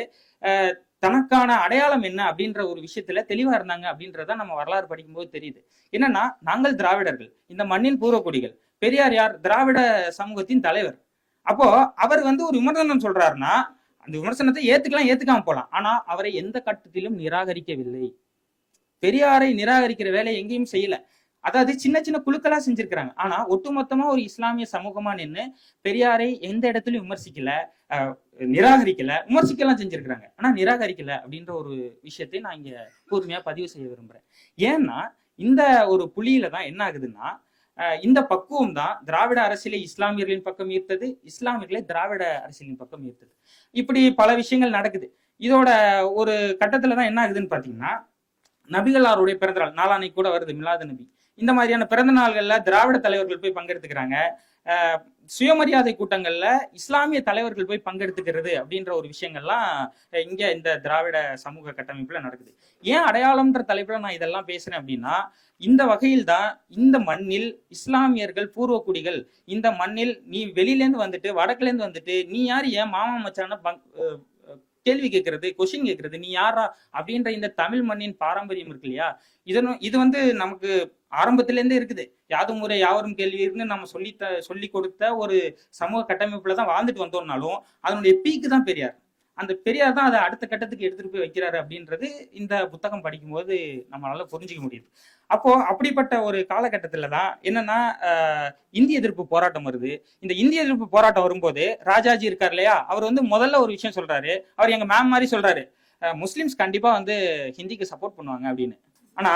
தனக்கான அடையாளம் என்ன அப்படின்ற ஒரு விஷயத்துல தெளிவா இருந்தாங்க அப்படின்றத நம்ம வரலாறு படிக்கும்போது தெரியுது. என்னன்னா, நாங்கள் திராவிடர்கள், இந்த மண்ணின் பூர்வக்குடிகள். பெரியார் யார்? திராவிட சமூகத்தின் தலைவர். அப்போ அவர் வந்து ஒரு விமர்சனம் சொல்றாருன்னா அந்த விமர்சனத்தை ஏத்துக்கலாம், ஏத்துக்காம போலாம். ஆனா அவரை எந்த கட்டத்திலும் நிராகரிக்கவில்லை. பெரியாரை நிராகரிக்கிற வேலை எங்கேயும் செய்யல. அதாவது சின்ன சின்ன குழுக்களா செஞ்சிருக்கிறாங்க. ஆனா ஒட்டுமொத்தமா ஒரு இஸ்லாமிய சமூகமா நின்று பெரியாரை எந்த இடத்துலயும் விமர்சிக்கல, நிராகரிக்கல. விமர்சிக்கலாம் செஞ்சிருக்கிறாங்க, ஆனா நிராகரிக்கல அப்படின்ற ஒரு விஷயத்தை நான் இங்க கூர்மையா பதிவு செய்ய விரும்புறேன். ஏன்னா இந்த ஒரு புள்ளியில தான் என்ன ஆகுதுன்னா, இந்த பக்குவம் தான் திராவிட அரசியலை இஸ்லாமியர்களின் பக்கம் ஈர்த்தது, இஸ்லாமியர்களை திராவிட அரசியலின் பக்கம் ஈர்த்தது. இப்படி பல விஷயங்கள் நடக்குது. இதோட ஒரு கட்டத்துலதான் என்ன ஆகுதுன்னு பாத்தீங்கன்னா, நபிகளாருடைய பிறந்தநாள் நாளானைக்கு கூட வருது, மிலாது நபி. இந்த மாதிரியான பிறந்த நாள்கள்ல திராவிட தலைவர்கள் போய் பங்கெடுத்துக்கிறாங்க. சுயமரியாதை கூட்டங்கள்ல இஸ்லாமிய தலைவர்கள் போய் பங்கெடுத்துக்கிறது அப்படின்ற ஒரு விஷயங்கள்லாம் இங்க இந்த திராவிட சமூக கட்டமைப்புல நடக்குது. ஏன் அடையாளம்ன்ற தலைப்புல நான் இதெல்லாம் பேசுறேன் அப்படின்னா, இந்த வகையில் தான் இந்த மண்ணில் இஸ்லாமியர்கள் பூர்வக்குடிகள், இந்த மண்ணில் நீ வெளியில இருந்து வந்துட்டு வடக்குல இருந்து வந்துட்டு நீ யாரு ஏன் மாமா மச்சான கேள்வி கேட்கறது, கொஸ்டின் கேட்கறது, நீ யாரா அப்படின்ற இந்த தமிழ் மண்ணின் பாரம்பரியம் இருக்கு இல்லையா, இது வந்து நமக்கு ஆரம்பத்துல இருந்தே இருக்குது. யாதும் முறை யாவரும் கேள்வின்னு நம்ம சொல்லி கொடுத்த ஒரு சமூக கட்டமைப்புல தான் வாழ்ந்துட்டு வந்தோம்னாலும் அதனுடைய பீக்கு தான் பெரியார். அந்த பெரியார் தான் அதை அடுத்த கட்டத்துக்கு எடுத்துட்டு போய் வைக்கிறாரு அப்படின்றது இந்த புத்தகம் படிக்கும்போது நம்மளால புரிஞ்சுக்க முடியுது. அப்போ அப்படிப்பட்ட ஒரு காலகட்டத்துல தான் என்னன்னா, இந்திய எதிர்ப்பு போராட்டம் வருது. இந்த இந்திய எதிர்ப்பு போராட்டம் வரும்போது ராஜாஜி இருக்கார் இல்லையா, அவர் வந்து முதல்ல ஒரு விஷயம் சொல்றாரு. அவர் எங்க மேம் மாதிரி சொல்றாரு, முஸ்லிம்ஸ் கண்டிப்பா வந்து ஹிந்திக்கு சப்போர்ட் பண்ணுவாங்க அப்படின்னு. ஆனா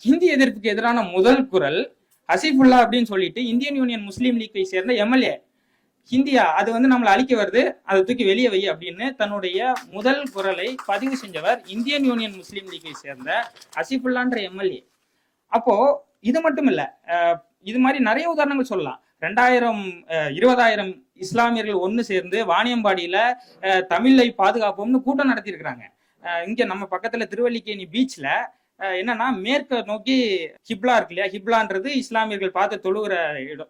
ஹிந்தி எதிர்ப்புக்கு எதிரான முதல் குரல் ஹசீஃபுல்லா அப்படின்னு சொல்லிட்டு இந்தியன் யூனியன் முஸ்லீம் லீக்கை சேர்ந்த எம்எல்ஏ, ஹிந்தியா அது வந்து நம்மளை அழிக்க வருது, அதை தூக்கி வெளியே வை அப்படின்னு தன்னுடைய முதல் குரலை பதிவு செஞ்சவர் இந்தியன் யூனியன் முஸ்லீம் லீக்கை சேர்ந்த ஹசீஃபுல்லான்ற எம்எல்ஏ. அப்போ இது மட்டும் இல்ல, இது மாதிரி நிறைய உதாரணங்கள் சொல்லலாம். 20,000 இஸ்லாமியர்கள் ஒண்ணு சேர்ந்து வாணியம்பாடியில தமிழை பாதுகாப்போம்னு கூட்டம் நடத்தி இருக்கிறாங்க. இங்க நம்ம பக்கத்துல திருவல்லிக்கேணி பீச்ல என்னன்னா, மேற்க நோக்கி ஹிப்லா இருக்கு இல்லையா, ஹிப்லான்றது இஸ்லாமியர்கள் பார்த்து தொழுகிற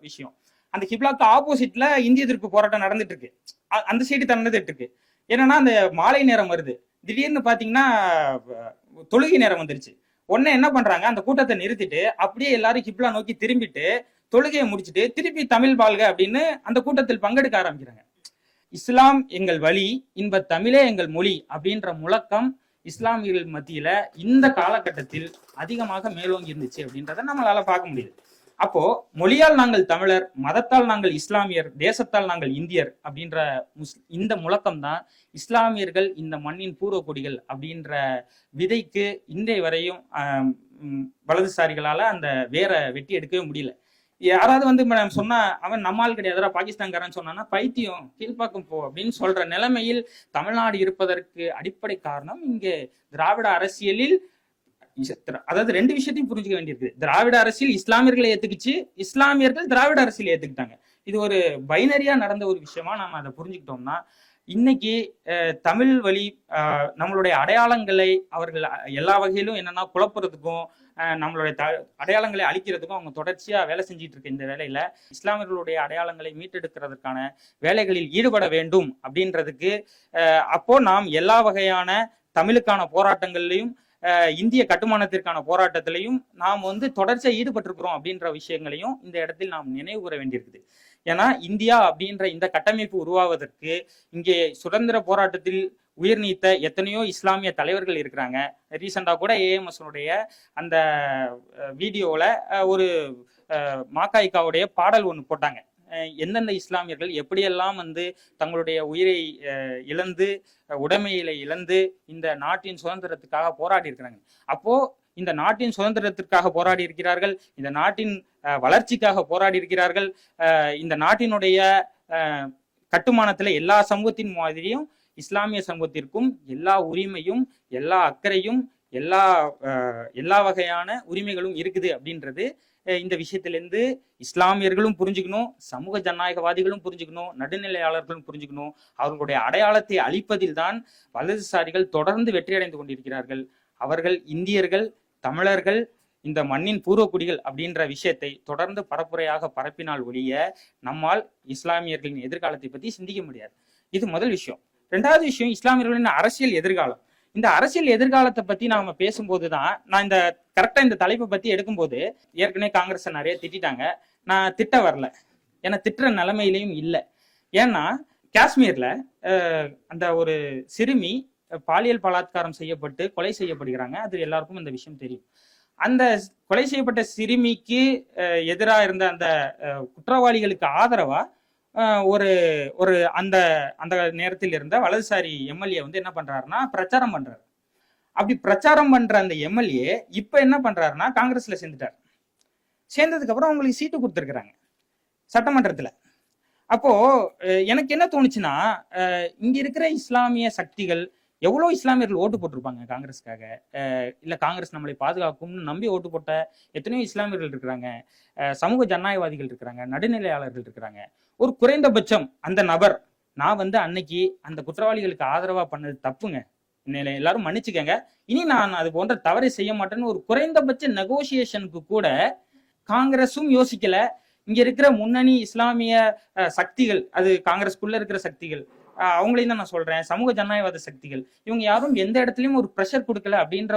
விஷயம். அந்த ஹிப்லாக்கு ஆப்போசிட்ல இந்திய எதிர்ப்பு போராட்டம் நடந்துட்டு இருக்கு, அந்த சைடு நடந்துட்டு இருக்கு. என்னன்னா அந்த மாலை நேரம் வருது, திடீர்னு பாத்தீங்கன்னா தொழுகை நேரம் வந்துருச்சு. உடனே என்ன பண்றாங்க, அந்த கூட்டத்தை நிறுத்திட்டு அப்படியே எல்லாரும் ஹிப்லா நோக்கி திரும்பிட்டு தொழுகையை முடிச்சுட்டு திருப்பி தமிழ் வாழ்க அப்படின்னு அந்த கூட்டத்தில் பங்கெடுக்க ஆரம்பிக்கிறாங்க. இஸ்லாம் எங்கள் வழி, இன்ப தமிழே எங்கள் மொழி அப்படின்ற முழக்கம் இஸ்லாமியர்கள் மத்தியில இந்த காலகட்டத்தில் அதிகமாக மேலோங்கி இருந்துச்சு அப்படின்றத நம்மளால பார்க்க முடியுது. அப்போ மொழியால் நாங்கள் தமிழர், மதத்தால் நாங்கள் இஸ்லாமியர், தேசத்தால் நாங்கள் இந்தியர் அப்படின்ற இந்த முழக்கம் தான் இஸ்லாமியர்கள் இந்த மண்ணின் பூர்வக்குடிகள் அப்படின்ற விதைக்கு இன்றைய வரையும் வலதுசாரிகளால அந்த வேற வெட்டி எடுக்கவே முடியல. யாராவது வந்து சொன்னா அவன் நம்மால் கிடையாதுடா பாகிஸ்தான்காரன் சொன்னான்னா பைத்தியம் கீழ்ப்பாக்கம் போ அப்படின்னு சொல்ற நிலைமையில் தமிழ்நாடு இருப்பதற்கு அடிப்படை காரணம் இங்கே திராவிட அரசியலில், அதாவது ரெண்டு விஷயத்தையும் புரிஞ்சுக்க வேண்டியிருக்கு. திராவிட அரசியல் இஸ்லாமியர்களை ஏத்துக்குச்சு, இஸ்லாமியர்கள் திராவிட அரசியல் ஏத்துக்கிட்டாங்க. இது ஒரு பைனரியா நடந்த ஒரு விஷயமா நம்ம அதை புரிஞ்சுக்கிட்டோம்னா, இன்னைக்கு தமிழ் வழி நம்மளுடைய அடையாளங்களை அவர்கள் எல்லா வகையிலும் என்னன்னா குழப்புறதுக்கும் நம்மளுடைய அடையாளங்களை அழிக்கிறதுக்கும் அவங்க தொடர்ச்சியா வேலை செஞ்சிட்டு இருக்க இந்த வேலையில இஸ்லாமியர்களுடைய அடையாளங்களை மீட்டெடுக்கிறதுக்கான வேலைகளில் ஈடுபட வேண்டும் அப்படின்றதுக்கு அப்போ நாம் எல்லா வகையான தமிழுக்கான போராட்டங்கள்லையும் இந்திய கட்டுமானத்திற்கான போராட்டத்திலையும் நாம் வந்து தொடர்ச்சியா ஈடுபட்டிருக்கிறோம் அப்படின்ற விஷயங்களையும் இந்த இடத்தில் நாம் நினைவு கூற வேண்டியிருக்குது. ஏன்னா இந்தியா அப்படின்ற இந்த கட்டமைப்பு உருவாவதற்கு இங்கே சுதந்திர போராட்டத்தில் உயிர் நீத்த எத்தனையோ இஸ்லாமிய தலைவர்கள் இருக்கிறாங்க. ரீசெண்டா கூட ஏஎம்எஸ்னுடைய அந்த வீடியோல ஒரு மாக்காய்க்காவுடைய பாடல் ஒன்று போட்டாங்க. எந்தெந்த இஸ்லாமியர்கள் எப்படியெல்லாம் வந்து தங்களுடைய உயிரை இழந்து உடைமையில இழந்து இந்த நாட்டின் சுதந்திரத்துக்காக போராடி இருக்கிறாங்க. அப்போ இந்த நாட்டின் சுதந்திரத்திற்காக போராடி இருக்கிறார்கள், இந்த நாட்டின் வளர்ச்சிக்காக போராடி இருக்கிறார்கள், இந்த நாட்டினுடைய கட்டுமானத்துல எல்லா சமூகத்தின் மாதிரியும் இஸ்லாமிய சமூகத்திற்கும் எல்லா உரிமையும் எல்லா அக்கறையும் எல்லா வகையான உரிமைகளும் இருக்குது அப்படின்றது இந்த விஷயத்திலிருந்து இஸ்லாமியர்களும் புரிஞ்சுக்கணும், சமூக ஜனநாயகவாதிகளும் புரிஞ்சுக்கணும், நடுநிலையாளர்களும் புரிஞ்சுக்கணும். அவர்களுடைய அடையாளத்தை அழிப்பதில் தான் வலதுசாரிகள் தொடர்ந்து வெற்றியடைந்து கொண்டிருக்கிறார்கள். அவர்கள் இந்தியர்கள், தமிழர்கள், இந்த மண்ணின் பூர்வக்குடிகள் அப்படின்ற விஷயத்தை தொடர்ந்து பரப்புரையாக பரப்பினால் ஒழிய நம்மால் இஸ்லாமியர்களின் எதிர்காலத்தை பற்றி சிந்திக்க முடியாது. இது முதல் விஷயம். ரெண்டாவது விஷயம், இஸ்லாமியர்களின் அரசியல் எதிர்காலம். இந்த அரசியல் எதிர்காலத்தை பத்தி நாம பேசும்போதுதான், நான் இந்த கரெக்டா இந்த தலைப்பை பத்தி எடுக்கும்போது ஏற்கனவே காங்கிரஸ் நிறைய திட்டாங்க. நான் திட்ட வரல, ஏன்னா திட்டுற நிலைமையிலையும் இல்லை. ஏன்னா காஷ்மீர்ல அந்த ஒரு சிறுமி பாலியல் பலாத்காரம் செய்யப்பட்டு கொலை செய்யப்படுகிறாங்க. அது எல்லாருக்கும் இந்த விஷயம் தெரியும். அந்த கொலை செய்யப்பட்ட சிறுமிக்கு எதிராக இருந்த அந்த குற்றவாளிகளுக்கு ஆதரவா ஒரு ஒரு அந்த அந்த நேரத்தில் இருந்த வலதுசாரி எம்எல்ஏ வந்து என்ன பண்றாருன்னா பிரச்சாரம் பண்றாரு. அப்படி பிரச்சாரம் பண்ற அந்த எம்எல்ஏ இப்ப என்ன பண்றாருன்னா காங்கிரஸ்ல சேர்ந்துட்டார். சேர்ந்ததுக்கு அப்புறம் அவங்களுக்கு சீட்டு கொடுத்துருக்குறாங்க சட்டமன்றத்துல. அப்போ எனக்கு என்ன தோணுச்சுன்னா, இங்க இருக்கிற இஸ்லாமிய சக்திகள் எவ்வளோ இஸ்லாமியர்கள் ஓட்டு போட்டிருப்பாங்க காங்கிரஸ்க்காக, இல்ல காங்கிரஸ் நம்மளை பாதுகாக்கும்னு நம்பி ஓட்டு போட்ட எத்தனையோ இஸ்லாமியர்கள் இருக்கிறாங்க, சமூக ஜனநாயகவாதிகள் இருக்கிறாங்க, நடுநிலையாளர்கள் இருக்கிறாங்க. ஒரு குறைந்தபட்சம் அந்த நபர், நான் வந்து அன்னைக்கு அந்த குற்றவாளிகளுக்கு ஆதரவா பண்ணது தப்புங்க, எல்லாரும் மன்னிச்சுக்கங்க, இனி நான் அது போன்ற தவறை செய்ய மாட்டேன்னு ஒரு குறைந்தபட்ச நெகோசியேஷனுக்கு கூட காங்கிரஸும் யோசிக்கல. இங்க இருக்கிற முன்னணி இஸ்லாமிய சக்திகள், அது காங்கிரஸ்குள்ள இருக்கிற சக்திகள், அவங்களையும் தான் நான் சொல்றேன், சமூக ஜனநாயகவாத சக்திகள், இவங்க யாரும் எந்த இடத்துலயும் ஒரு ப்ரெஷர் கொடுக்கல அப்படின்ற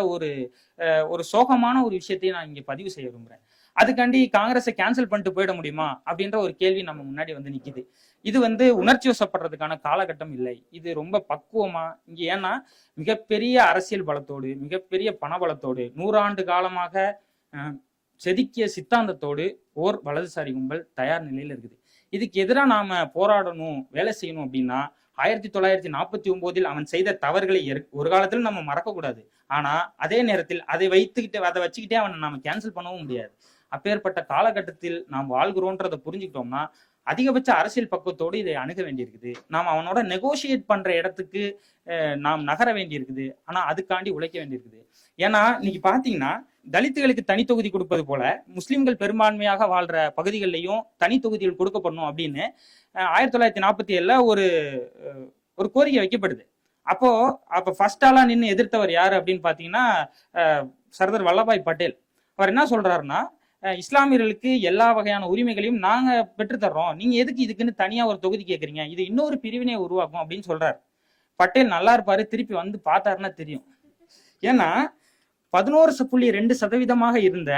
ஒரு சோகமான ஒரு விஷயத்தையும் நான் இங்க பதிவு செய்ய விரும்புறேன். அதுக்காண்டி காங்கிரஸை கேன்சல் பண்ணிட்டு போயிட முடியுமா அப்படின்ற ஒரு கேள்வி நம்ம முன்னாடி வந்து நிக்குது. இது வந்து உணர்ச்சி வசப்படுறதுக்கான காலகட்டம் இல்லை. இது ரொம்ப பக்குவமா இங்க, ஏன்னா மிகப்பெரிய அரசியல் பலத்தோடு, மிகப்பெரிய பணபலத்தோடு, 100 ஆண்டு காலமாக செதுக்கிய சித்தாந்தத்தோடு ஓர் வலதுசாரி கும்பல் தயார் நிலையில இருக்குது. இதுக்கு எதிராக நாம போராடணும், வேலை செய்யணும் அப்படின்னா 1949 அவன் செய்த தவறுகளை ஒரு காலத்துல நம்ம மறக்க கூடாது. ஆனா அதே நேரத்தில் அதை வச்சுக்கிட்டே அவனை நாம கேன்சல் பண்ணவும் முடியாது. அப்பேற்பட்ட காலகட்டத்தில் நாம் வாழ்கிறோன்றதை புரிஞ்சுக்கிட்டோம்னா அதிகபட்ச அரசியல் பக்குவத்தோடு இதை அணுக வேண்டியிருக்குது. நாம் அவனோட நெகோசியேட் பண்ற இடத்துக்கு நாம் நகர வேண்டியிருக்குது. ஆனா அதுக்காண்டி உழைக்க வேண்டியிருக்குது. ஏன்னா இன்னைக்கு பாத்தீங்கன்னா தலித்துகளுக்கு தனி தொகுதி கொடுப்பது போல முஸ்லிம்கள் பெரும்பான்மையாக வாழ்ற பகுதிகளிலையும் தனி தொகுதிகள் கொடுக்கப்படணும் அப்படின்னு 1947 ஒரு கோரிக்கை வைக்கப்படுது. அப்ப ஃபர்ஸ்ட் ஆளா நின்று எதிர்த்தவர் யாரு அப்படின்னு பாத்தீங்கன்னா சர்தார் வல்லபாய் பட்டேல். அவர் என்ன சொல்றாருன்னா, இஸ்லாமியர்களுக்கு எல்லா வகையான உரிமைகளையும் நாங்க பெற்றுத்தர்றோம், நீங்க எதுக்கு இதுக்குன்னு தனியா ஒரு தொகுதி கேட்கறீங்க, இது இன்னொரு பிரிவினையை உருவாக்கும் அப்படின்னு சொல்றாரு. பட்டேல் நல்லா இருப்பாரு, திருப்பி வந்து பார்த்தாருன்னா தெரியும். ஏன்னா 11.2% இருந்த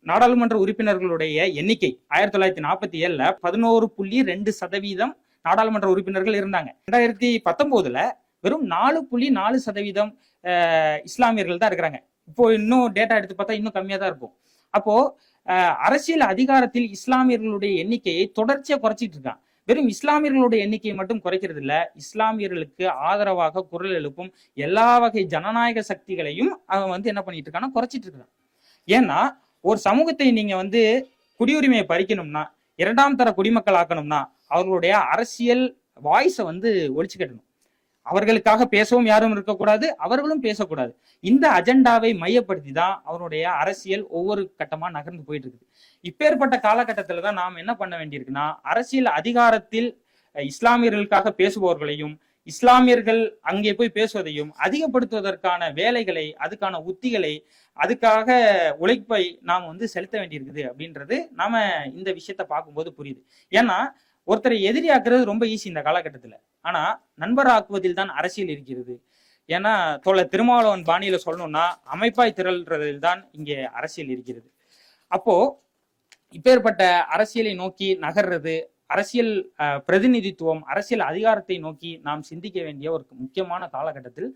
நாடாளுமன்ற உறுப்பினர்களுடைய எண்ணிக்கை 1947 11.2% நாடாளுமன்ற உறுப்பினர்கள் இருந்தாங்க. 2019 வெறும் 4.4% இஸ்லாமியர்கள் தான் இருக்கிறாங்க. இப்போ இன்னும் டேட்டா எடுத்து பார்த்தா இன்னும் கம்மியா தான் இருக்கும். அப்போ அரசியல் அதிகாரத்தில் இஸ்லாமியர்களுடைய எண்ணிக்கையை தொடர்ச்சியா குறைச்சிட்டு இருக்கான். வெறும் இஸ்லாமியர்களுடைய எண்ணிக்கையை மட்டும் குறைக்கிறது இல்ல, இஸ்லாமியர்களுக்கு ஆதரவாக குரல் எழுப்பும் எல்லா வகை ஜனநாயக சக்திகளையும் அவன் வந்து என்ன பண்ணிட்டு இருக்கான்னா குறைச்சிட்டு இருக்கான். ஏன்னா ஒரு சமூகத்தை நீங்க வந்து குடியுரிமையை பறிக்கணும்னா, 2ஆம் தர குடிமக்கள் ஆக்கணும்னா அவர்களுடைய அரசியல் வாய்ஸை வந்து ஒழிச்சு கட்டணும். அவர்களுக்காக பேசவும் யாரும் இருக்கக்கூடாது, அவர்களும் பேசக்கூடாது. இந்த அஜெண்டாவை மையப்படுத்தி தான் அவருடைய அரசியல் ஒவ்வொரு கட்டமா நகர்ந்து போயிட்டு இருக்குது. இப்பேற்பட்ட காலகட்டத்துல தான் நாம் என்ன பண்ண வேண்டியிருக்குன்னா, அரசியல் அதிகாரத்தில் இஸ்லாமியர்களுக்காக பேசுபவர்களையும் இஸ்லாமியர்கள் அங்கே போய் பேசுவதையும் அதிகப்படுத்துவதற்கான வேலைகளை, அதுக்கான உத்திகளை, அதுக்காக உழைப்பை நாம் வந்து செலுத்த வேண்டியிருக்குது அப்படின்றது நாம இந்த விஷயத்த பார்க்கும்போது புரியுது. ஏன்னா ஒருத்தரை எதிரியாக்குறது ரொம்ப ஈஸி இந்த காலகட்டத்துல, ஆனா நண்பராக்குவதில் தான் அரசியல் இருக்கிறது. ஏன்னா திருமாவளவன் பாணியில சொல்லணும்னா அமைப்பாய் திரள்றதில் தான் இங்கே அரசியல் இருக்கிறது. அப்போ இப்பேற்பட்ட அரசியலை நோக்கி நகர்றது, அரசியல் பிரதிநிதித்துவம், அரசியல் அதிகாரத்தை நோக்கி நாம் சிந்திக்க வேண்டிய ஒரு முக்கியமான காலகட்டத்தில்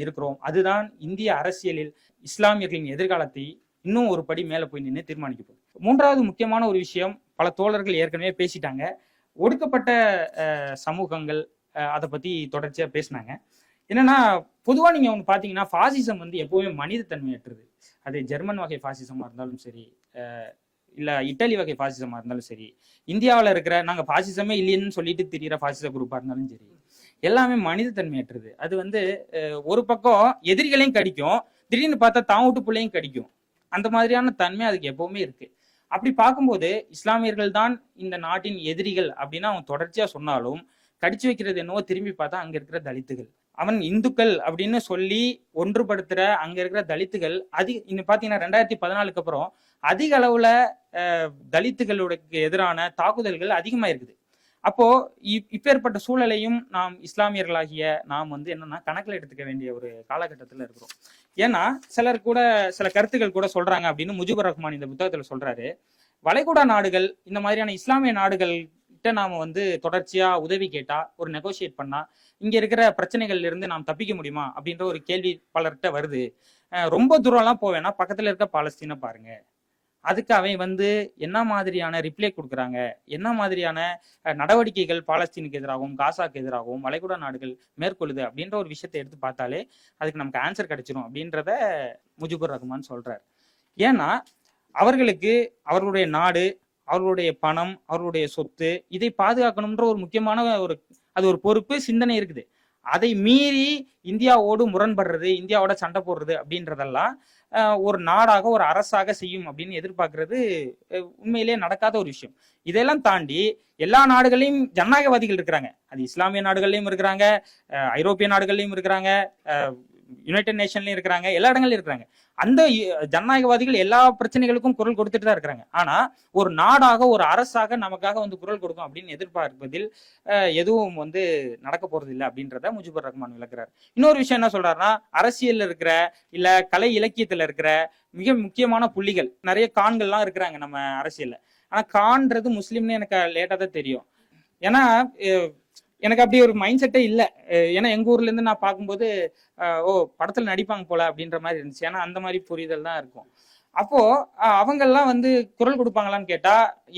இருக்கிறோம். அதுதான் இந்திய அரசியலில் இஸ்லாமியர்களின் எதிர்காலத்தை இன்னும் ஒரு படி மேல போய் நின்று தீர்மானிக்கப்படும். 3வது முக்கியமான ஒரு விஷயம், பல தோழர்கள் ஏற்கனவே பேசிட்டாங்க. ஒடுக்கப்பட்ட சமூகங்கள் அதை பத்தி தொடர்ச்சியா பேசினாங்க. என்னன்னா, பொதுவா நீங்க ஒன்று பார்த்தீங்கன்னா, ஃபாசிசம் வந்து எப்பவுமே மனிதத்தன்மையற்றது. அது ஜெர்மன் வகை ஃபாசிசமா இருந்தாலும் சரி, இல்ல இட்டாலி வகை ஃபாசிசமா இருந்தாலும் சரி, இந்தியாவில் இருக்கிற நாங்க ஃபாசிசமே இல்லைன்னு சொல்லிட்டு திரியிற ஃபாசிச குரூப்பா இருந்தாலும் சரி, எல்லாமே மனிதத்தன்மையற்றது. அது வந்து ஒரு பக்கம் எதிரிகளையும் கடிக்கும், திடீர்னு பார்த்தா தான் வீட்டு பிள்ளையும் கடிக்கும். அந்த மாதிரியான தன்மை அதுக்கு எப்பவுமே இருக்கு. அப்படி பார்க்கும்போது இஸ்லாமியர்கள் தான் இந்த நாட்டின் எதிரிகள் அப்படின்னு அவன் தொடர்ச்சியா சொன்னாலும், கடிச்சு வைக்கிறது என்னவோ திரும்பி பார்த்தா அங்க இருக்கிற தலித்துகள். அவன் இந்துக்கள் அப்படின்னு சொல்லி ஒன்றுபடுத்துற அங்க இருக்கிற தலித்துகள் இன்னும் பாத்தீங்கன்னா 2014 அப்புறம் அதிக அளவுல தலித்துகளுக்கு எதிரான தாக்குதல்கள் அதிகமா இருக்குது. அப்போ இப்பேற்பட்ட சூழலையும் நாம் இஸ்லாமியர்களாகிய நாம் வந்து என்னன்னா கணக்கில் எடுத்துக்க வேண்டிய ஒரு காலகட்டத்துல இருக்கிறோம். ஏன்னா சில கருத்துக்கள் கூட சொல்றாங்க அப்படின்னு முஜிபுர் ரஹ்மான் இந்த புத்தகத்துல சொல்றாரு. வளைகுடா நாடுகள் இந்த மாதிரியான இஸ்லாமிய நாடுகள் கிட்ட நாம வந்து தொடர்ச்சியா உதவி கேட்டா, ஒரு நெகோசியேட் பண்ணா இங்க இருக்கிற பிரச்சனைகள்ல இருந்து நாம் தப்பிக்க முடியுமா அப்படின்ற ஒரு கேள்வி பலர்கிட்ட வருது. ரொம்ப தூரம்லாம் போவேன்னா பக்கத்துல இருக்க பாலஸ்தீனை பாருங்க. அதுக்கு அவன் வந்து என்ன மாதிரியான ரிப்ளை கொடுக்குறாங்க, என்ன மாதிரியான நடவடிக்கைகள் பாலஸ்தீனுக்கு எதிராகவும் காசாக்கு எதிராகவும் வளைகுடா நாடுகள் மேற்கொள்ளுது அப்படின்ற ஒரு விஷயத்தை எடுத்து பார்த்தாலே அதுக்கு நமக்கு ஆன்சர் கிடைச்சிடும் அப்படின்றத முஜிபுர் ரஹ்மான் சொல்றாரு. ஏன்னா அவர்களுக்கு அவர்களுடைய நாடு, அவர்களுடைய பணம், அவர்களுடைய சொத்து இதை பாதுகாக்கணும்ன்ற ஒரு முக்கியமான அது ஒரு பொறுப்பு, சிந்தனை இருக்குது. அதை மீறி இந்தியாவோடு முரண்படுறது, இந்தியாவோட சண்டை போடுறது அப்படின்றதெல்லாம் ஒரு நாடாக ஒரு அரசாக செய்யும் அப்படின்னு எதிர்பார்க்கறது உண்மையிலேயே நடக்காத ஒரு விஷயம். இதெல்லாம் தாண்டி எல்லா நாடுகளையும் ஜனநாயகவாதிகள் இருக்கிறாங்க. அது இஸ்லாமிய நாடுகள்லயும் இருக்கிறாங்க, ஐரோப்பிய நாடுகள்லயும் இருக்கிறாங்க, யுனைடெட் நேஷன்லயும் இருக்கிறாங்க, எல்லா இடங்கள்லயும் இருக்கிறாங்க. அந்த ஜனநாயகவாதிகள் எல்லா பிரச்சனைகளுக்கும் குரல் கொடுத்துட்டு தான் இருக்கிறாங்க. ஆனா ஒரு நாடாக ஒரு அரசாக நமக்காக வந்து குரல் கொடுக்கும் அப்படின்னு எதிர்பார்ப்பதில் எதுவும் வந்து நடக்க போறது இல்லை அப்படின்றத முஜிபுர் ரஹ்மான் விளக்குறாரு. இன்னொரு விஷயம் என்ன சொல்றாருன்னா, அரசியல்ல இருக்கிற இல்ல கலை இலக்கியத்துல இருக்கிற மிக முக்கியமான புள்ளிகள், நிறைய கான்கள்லாம் இருக்கிறாங்க நம்ம அரசியல்ல. ஆனா கான்றது முஸ்லீம்னு எனக்கு லேட்டா தான் தெரியும். ஏன்னா எனக்கு அப்படி ஒரு மைண்ட் செட்டே இல்லை. ஏன்னா எங்க ஊர்ல இருந்து நான் பார்க்கும்போது படத்துல நடிப்பாங்க போல அப்படின்ற மாதிரி இருந்துச்சு. ஏன்னா அந்த மாதிரி புரிதல் தான் இருக்கும். அப்போ அவங்கெல்லாம் வந்து குரல் கொடுப்பாங்களான்னு கேட்டா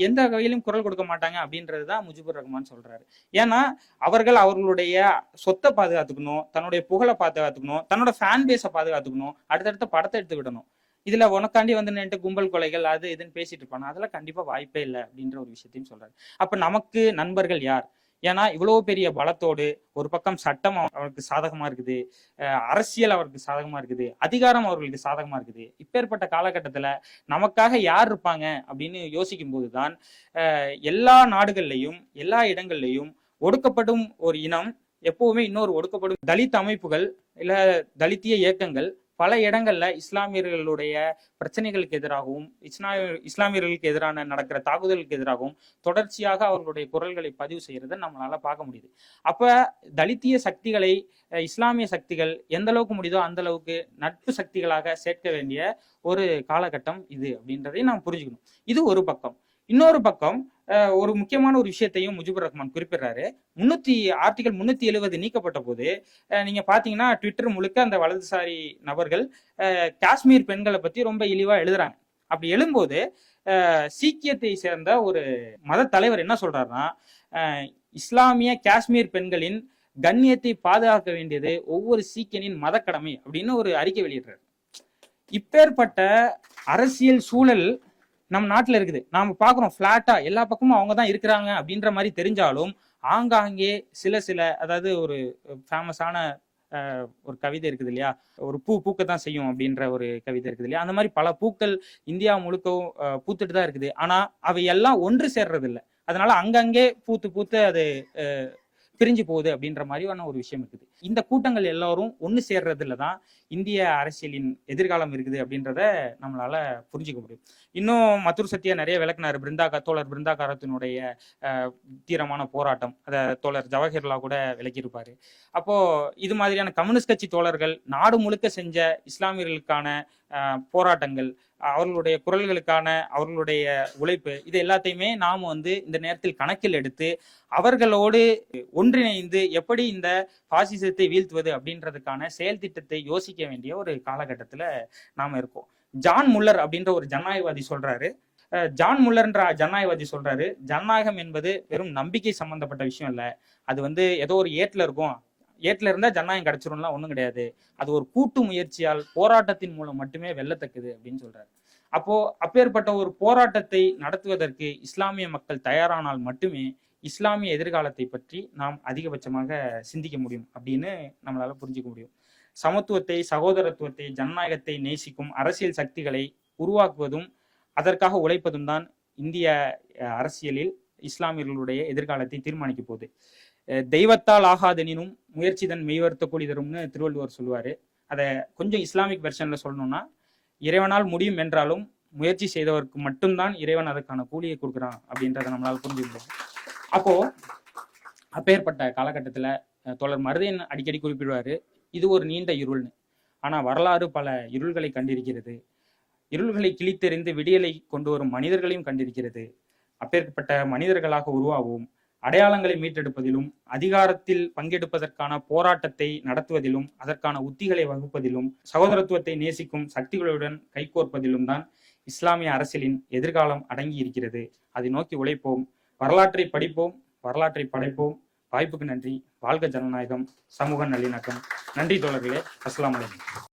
எந்த வகையிலும் குரல் கொடுக்க மாட்டாங்க அப்படின்றதுதான் முஜிபுர் ரஹ்மான் சொல்றாரு. ஏன்னா அவர்களுடைய சொத்தை பாதுகாத்துக்கணும், தன்னுடைய புகழை பாதுகாத்துக்கணும், தன்னோட ஃபேன் பேஸை பாதுகாத்துக்கணும், அடுத்தடுத்த படத்தை எடுத்து விடணும். இதுல உனக்காண்டி வந்து நின்று கும்பல் கொலைகள் அது இதுன்னு பேசிட்டு இருப்பாங்க. அதெல்லாம் கண்டிப்பா வாய்ப்பே இல்லை அப்படின்ற ஒரு விஷயத்தையும் சொல்றாரு. அப்ப நமக்கு நண்பர்கள் யார்? ஏன்னா இவ்வளவு பெரிய பலத்தோடு ஒரு பக்கம் சட்டம் அவருக்கு சாதகமா இருக்குது, அரசியல் அவருக்கு சாதகமா இருக்குது, அதிகாரம் அவர்களுக்கு சாதகமா இருக்குது. இப்பேற்பட்ட காலகட்டத்துல நமக்காக யார் இருப்பாங்க அப்படின்னு யோசிக்கும் போதுதான் எல்லா நாடுகள்லையும் எல்லா இடங்கள்லையும் ஒடுக்கப்படும் ஒரு இனம் எப்பவுமே இன்னொரு ஒடுக்கப்படும் தலித் அமைப்புகள் இல்ல தலித்திய இயக்கங்கள் பல இடங்கள்ல இஸ்லாமியர்களுடைய பிரச்சனைகளுக்கு எதிராகவும் இஸ்லாமியர்களுக்கு எதிரான நடக்கிற தாக்குதலுக்கு எதிராகவும் தொடர்ச்சியாக அவர்களுடைய குரல்களை பதிவு செய்யறதை நம்மளால பார்க்க முடியுது. அப்ப தலித்திய சக்திகளை இஸ்லாமிய சக்திகள் எந்த அளவுக்கு முடியுதோ அந்த அளவுக்கு நட்பு சக்திகளாக சேர்க்க வேண்டிய ஒரு காலகட்டம் இது அப்படின்றதை நாம் புரிஞ்சுக்கணும். இது ஒரு பக்கம். இன்னொரு பக்கம் ஒரு முக்கியமான ஒரு விஷயத்தையும் முஜிபுர் ரஹ்மான் குறிப்பிடுறாரு. ஆர்டிகல் 370 நீக்கப்பட்ட போது நீங்க பாத்தீங்கன்னா ட்விட்டர் முழுக்க அந்த வலதுசாரி நபர்கள் காஷ்மீர் பெண்களை பத்தி ரொம்ப இழிவா எழுதுறாங்க. அப்படி எழும்போது சீக்கியத்தை சேர்ந்த ஒரு மத தலைவர் என்ன சொல்றாருன்னா, இஸ்லாமிய காஷ்மீர் பெண்களின் கண்ணியத்தை பாதுகாக்க வேண்டியது ஒவ்வொரு சீக்கியனின் மத கடமை அப்படின்னு ஒரு அறிக்கை வெளியிடுறாரு. இப்பேற்பட்ட அரசியல் சூழல் நம்ம நாட்டுல இருக்குது. நாம பாக்குறோம் பிளாட்டா எல்லா பக்கமும் அவங்க தான் இருக்கிறாங்க அப்படின்ற மாதிரி தெரிஞ்சாலும் ஆங்காங்கே சில அதாவது ஒரு ஃபேமஸான ஒரு கவிதை இருக்குது இல்லையா, ஒரு பூ பூக்கத்தான் செய்யும் அப்படின்ற ஒரு கவிதை இருக்குது இல்லையா, அந்த மாதிரி பல பூக்கள் இந்தியா முழுக்க பூத்துட்டு தான் இருக்குது. ஆனா அவை எல்லாம் ஒன்று சேர்றது இல்லை. அதனால அங்கங்கே பூத்து அது பிரிஞ்சு போகுது அப்படின்ற மாதிரியான ஒரு விஷயம் இருக்குது. இந்த கூட்டங்கள் எல்லாரும் ஒன்று சேர்றதுல தான் இந்திய அரசியலின் எதிர்காலம் இருக்குது அப்படின்றத நம்மளால புரிஞ்சுக்க முடியும். இன்னும் மதுர் சத்யா நிறைய விளக்குனாரு. தோழர் பிருந்தா காரத்தினுடைய தீரமான போராட்டம் அதை தோழர் ஜவஹர்லால் கூட விளக்கியிருப்பாரு. அப்போ இது மாதிரியான கம்யூனிஸ்ட் கட்சி தோழர்கள் நாடு முழுக்க செஞ்ச இஸ்லாமியர்களுக்கான போராட்டங்கள், அவர்களுடைய குரல்களுக்கான அவர்களுடைய உழைப்பு, இது எல்லாத்தையுமே நாம் வந்து இந்த நேரத்தில் கணக்கில் எடுத்து அவர்களோடு ஒன்றிணைந்து எப்படி இந்த பாசிசத்தை வீழ்த்துவது அப்படின்றதுக்கான செயல் திட்டத்தை யோசிக்க வேண்டிய ஒரு காலகட்டத்துல நாம இருக்கோம். ஜான் முல்லர் அப்படின்ற ஒரு ஜனநாயகவாதி சொல்றாரு, ஜான் முல்லர்ன்ற ஜனநாயகவாதி சொல்றாரு, ஜனநாயகம் என்பது வெறும் நம்பிக்கை சம்பந்தப்பட்ட விஷயம் இல்ல. அது வந்து ஏதோ ஒரு ஏட்ல இருக்கும், ஏட்ல இருந்தா ஜனநாயகம் கிடைச்சிரும்லாம் ஒண்ணும் கிடையாது. அது ஒரு கூட்டு முயற்சியால் போராட்டத்தின் மூலம் மட்டுமே வெல்லத்தக்கது அப்படின்னு சொல்றாரு. அப்போ அப்பேற்பட்ட ஒரு போராட்டத்தை நடத்துவதற்கு இஸ்லாமிய மக்கள் தயாரானால் மட்டுமே இஸ்லாமிய எதிர்காலத்தை பற்றி நாம் அதிகபட்சமாக சிந்திக்க முடியும் அப்படின்னு நம்மளால புரிஞ்சுக்க முடியும். சமத்துவத்தை, சகோதரத்துவத்தை, ஜனநாயகத்தை நேசிக்கும் அரசியல் சக்திகளை உருவாக்குவதும் அதற்காக உழைப்பதும் தான் இந்திய அரசியலில் இஸ்லாமியர்களுடைய எதிர்காலத்தை தீர்மானிக்க போகுது. தெய்வத்தால் ஆகாதெனினும் முயற்சிதன் மெய்வர்த்த கூலி தரும்னு திருவள்ளுவர் சொல்லுவாரு. அதை கொஞ்சம் இஸ்லாமிக் வெர்ஷன்ல சொல்லணும்னா, இறைவனால் முடியும் என்றாலும் முயற்சி செய்தவருக்கு மட்டும்தான் இறைவன் அதற்கான கூலியை கொடுக்குறான் அப்படின்றத நம்மளால புரிஞ்சுக்கணும். அப்போ அப்பேற்பட்ட காலகட்டத்துல தோழர் மருதையன் அடிக்கடி குறிப்பிடுவாரு, இது ஒரு நீண்ட இருள்னு. ஆனா வரலாறு பல இருள்களை கண்டிருக்கிறது. இருள்களை கிழித்தெறிந்து விடியலை கொண்டு வரும் மனிதர்களையும் கண்டிருக்கிறது. அப்பேற்பட்ட மனிதர்களாக உருவாகவும், அடையாளங்களை மீட்டெடுப்பதிலும், அதிகாரத்தில் பங்கெடுப்பதற்கான போராட்டத்தை நடத்துவதிலும், அதற்கான உத்திகளை வகுப்பதிலும், சகோதரத்துவத்தை நேசிக்கும் சக்திகளுடன் கைகோர்ப்பதிலும் தான் இஸ்லாமிய அரசியலின் எதிர்காலம் அடங்கி இருக்கிறது. அதை நோக்கி உழைப்போம், வரலாற்றை படிப்போம், வரலாற்றை படைப்போம். வாய்ப்புக்கு நன்றி. வாழ்க ஜனநாயகம், சமூக நல்லிணக்கம். நன்றி தோழர்களே. அஸ்ஸலாமு அலைக்கும்.